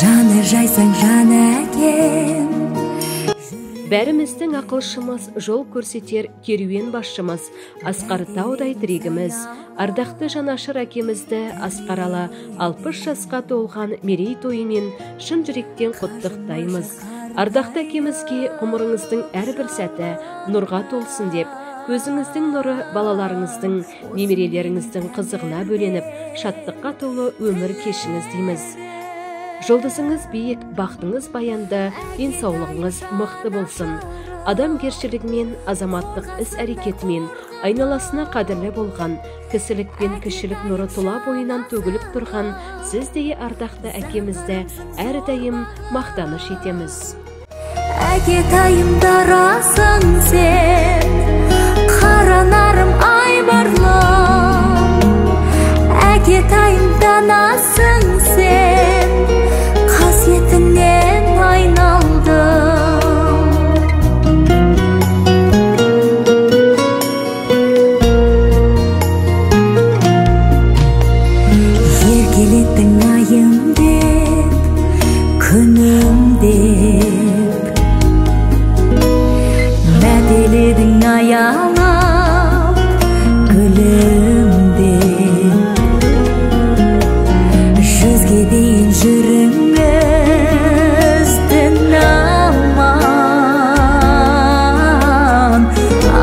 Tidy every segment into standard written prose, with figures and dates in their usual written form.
Жаны жайсаң жаны әкем. Бәріміздің ақылшымыз, жол көрсетер керуен басшымыз, Асқар таудай тірегіміз, ардақты Жанашыр әкемізді асқарала 60 жасқа толған мерей тойымен шын жүректен құттықтаймыз. Ардақты әкемізге ғұмырыңыздың әрбір сәті нұрға толсын деп, көзіңіздің нұры балаларыңыздың, немерелеріңіздің қызығына бөленіп, шаттыққа толы өмір кешіңіз дейміз. Жолдызыңыз биік, бақытыңыз баянды, денсаулығыңыз мықты болсын. Адамгершілігімен, азаматтық іс-әрекетімен айналасына қадірлі болған, кісілік пен кішілік нұры тұла бойынан төгіліп тұрған сіздей ардақты әкемізді әрдайым мақтаныш етеміз. Әкетайым дарасың сен, қаранарым айбарлым. Әкетайым данасың сен, қасиетінен айналдым. Еркелеттің айым деп, күнім деп, мәделедің аялап, гүлім деп, жүзге дейін жүріңіздің аман.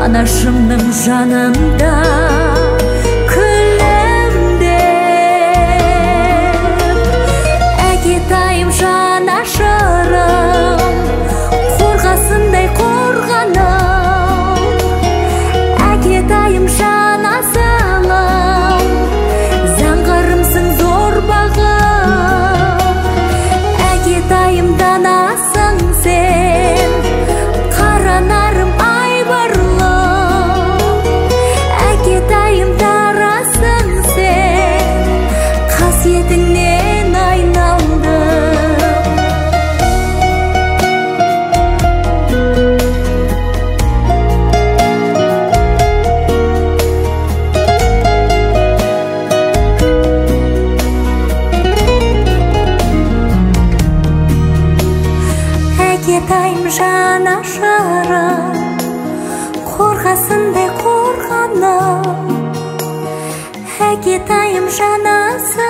Анашымның жанында күлім деп, әкетайым жанашырым, қорғасындай қорғаным. Әкетайым жан асылым, заңғарымсың зор бағым. Әкетайым данасың сен, қаранарым айбарлым. Әкетайым дарасың сен, қасиетіңнен айналдым. Әкетайым жанашырым, қорғасындай қорғаным. Әкетайым жанасы